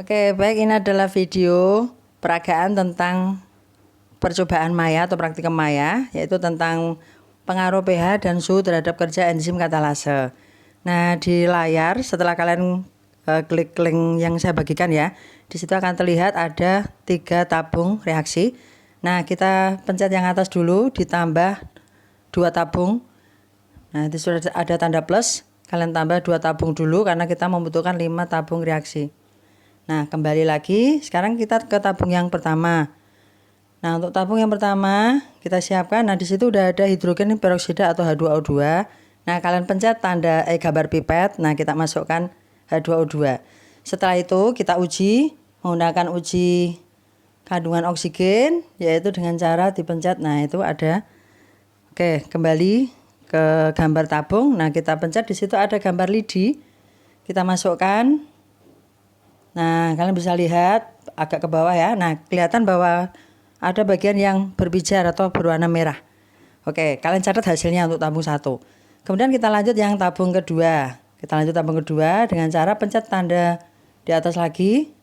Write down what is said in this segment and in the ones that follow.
Oke, baik, ini adalah video peragaan tentang percobaan Maya atau praktikum Maya, yaitu tentang pengaruh pH dan suhu terhadap kerja enzim katalase. Nah, di layar setelah kalian klik link yang saya bagikan ya, di situ akan terlihat ada 3 tabung reaksi. Nah, kita pencet yang atas dulu, ditambah 2 tabung. Nah, itu sudah ada tanda plus, kalian tambah 2 tabung dulu karena kita membutuhkan 5 tabung reaksi. Nah, kembali lagi, sekarang kita ke tabung yang pertama. Nah, untuk tabung yang pertama kita siapkan. Nah, di situ udah ada hidrogen peroksida atau H2O2. Nah, kalian pencet tanda gambar pipet. Nah, kita masukkan H2O2. Setelah itu kita uji menggunakan uji kandungan oksigen, yaitu dengan cara dipencet. Nah, itu ada. Oke, kembali ke gambar tabung. Nah, kita pencet, di situ ada gambar lidi. Kita masukkan. Nah, kalian bisa lihat agak ke bawah ya. Nah, kelihatan bahwa ada bagian yang berbijar atau berwarna merah. Oke, kalian catat hasilnya untuk tabung 1. Kemudian kita lanjut yang tabung kedua. Kita lanjut tabung kedua dengan cara pencet tanda di atas lagi.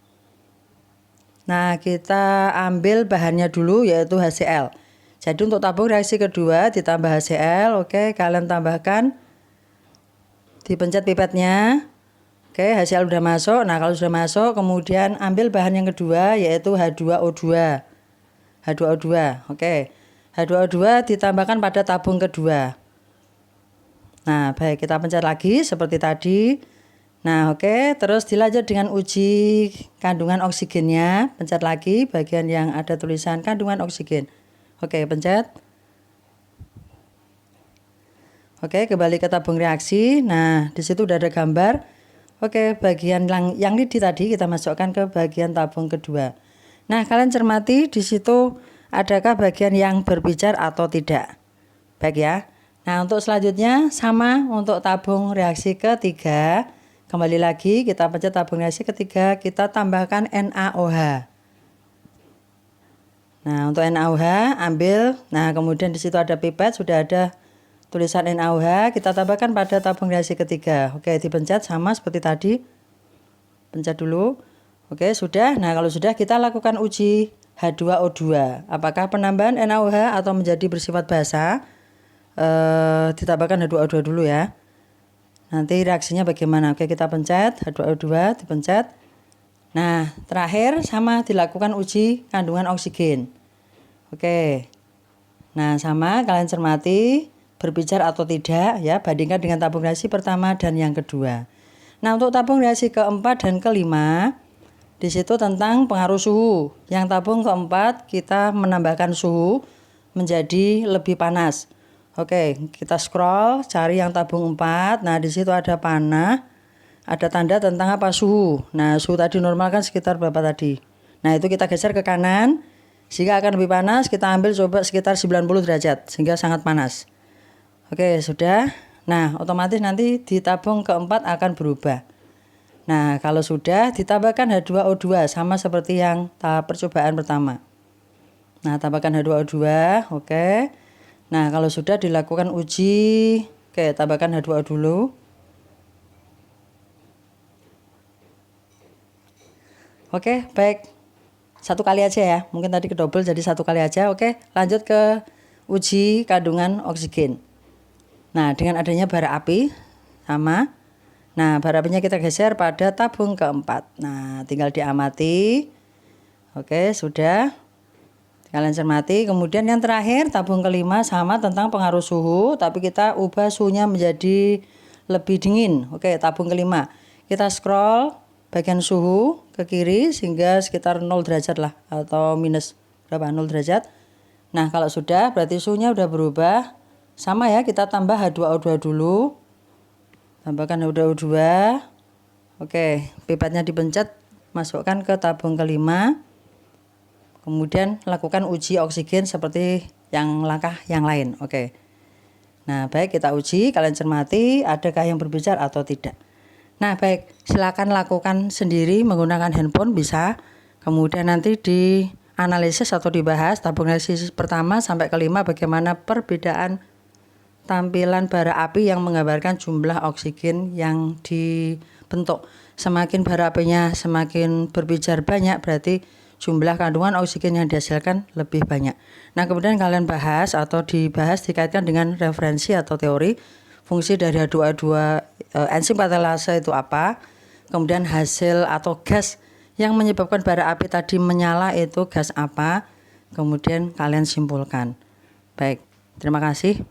Nah, kita ambil bahannya dulu, yaitu HCl. Jadi untuk tabung reaksi kedua ditambah HCl. Oke, kalian tambahkan, dipencet pipetnya. Oke, HCl udah masuk. Nah, kalau sudah masuk, kemudian ambil bahan yang kedua, yaitu H2O2. H2O2. Oke. H2O2 ditambahkan pada tabung kedua. Nah, baik, kita pencet lagi seperti tadi. Nah, oke, terus dilanjut dengan uji kandungan oksigennya. Pencet lagi bagian yang ada tulisan kandungan oksigen. Oke, pencet. Oke, kembali ke tabung reaksi. Nah, di situ udah ada gambar. Oke, bagian yang lidi tadi kita masukkan ke bagian tabung kedua. Nah, kalian cermati di situ adakah bagian yang berbicar atau tidak. Baik ya. Nah, untuk selanjutnya sama untuk tabung reaksi ketiga. Kembali lagi kita pencet tabung reaksi ketiga, kita tambahkan NaOH. Nah, untuk NaOH ambil. Nah, kemudian di situ ada pipet, sudah ada tulisan NaOH, kita tambahkan pada tabung reaksi ketiga. Oke, dipencet sama seperti tadi. Pencet dulu. Oke, sudah. Nah, kalau sudah, kita lakukan uji H2O2. Apakah penambahan NaOH atau menjadi bersifat basa? Ditambahkan H2O2 dulu ya. Nanti reaksinya bagaimana? Oke, kita pencet H2O2, dipencet. Nah, terakhir sama dilakukan uji kandungan oksigen. Oke. Nah, sama kalian cermati berbicara atau tidak ya, bandingkan dengan tabung reaksi pertama dan yang kedua. Nah, untuk tabung reaksi keempat dan kelima, di situ tentang pengaruh suhu. Yang tabung keempat kita menambahkan suhu menjadi lebih panas. Oke, kita scroll cari yang tabung 4. Nah, di situ ada panah, ada tanda tentang apa, suhu. Nah, suhu tadi normal kan sekitar berapa tadi? Nah, itu kita geser ke kanan sehingga akan lebih panas. Kita ambil coba sekitar 90 derajat sehingga sangat panas. Oke, sudah. Nah, otomatis nanti di tabung keempat akan berubah. Nah, kalau sudah ditambahkan H2O2 sama seperti yang tahap percobaan pertama. Nah, tambahkan H2O2, oke. Nah, kalau sudah dilakukan uji, oke, tambahkan H2O dulu. Oke, baik. Satu kali aja ya. Mungkin tadi kedouble jadi satu kali aja. Oke, lanjut ke uji kandungan oksigen. Nah, dengan adanya bara api sama. Nah, bara apinya kita geser pada tabung keempat. Nah, tinggal diamati. Oke, sudah. Kalian cermati. Kemudian yang terakhir tabung kelima sama tentang pengaruh suhu, tapi kita ubah suhunya menjadi lebih dingin. Oke, tabung kelima. Kita scroll bagian suhu ke kiri sehingga sekitar 0 derajat lah, atau minus berapa, 0 derajat. Nah, kalau sudah berarti suhunya udah berubah. Sama ya, kita tambah H2O2 dulu. Tambahkan H2O2. Oke, pipetnya dipencet, masukkan ke tabung kelima. Kemudian lakukan uji oksigen seperti yang langkah yang lain. Oke. Nah, baik, kita uji, kalian cermati adakah yang berbicara atau tidak. Nah, baik, silakan lakukan sendiri menggunakan handphone bisa. Kemudian nanti dianalisis atau dibahas tabung reaksi pertama sampai kelima bagaimana perbedaan tampilan bara api yang menggambarkan jumlah oksigen yang bentuk. Semakin bara apinya semakin berbijar banyak, berarti jumlah kandungan oksigen yang dihasilkan lebih banyak. Nah, kemudian kalian bahas atau dibahas dikaitkan dengan referensi atau teori fungsi dari H2O2 enzim katalase itu apa, kemudian hasil atau gas yang menyebabkan bara api tadi menyala itu gas apa, kemudian kalian simpulkan. Baik, terima kasih.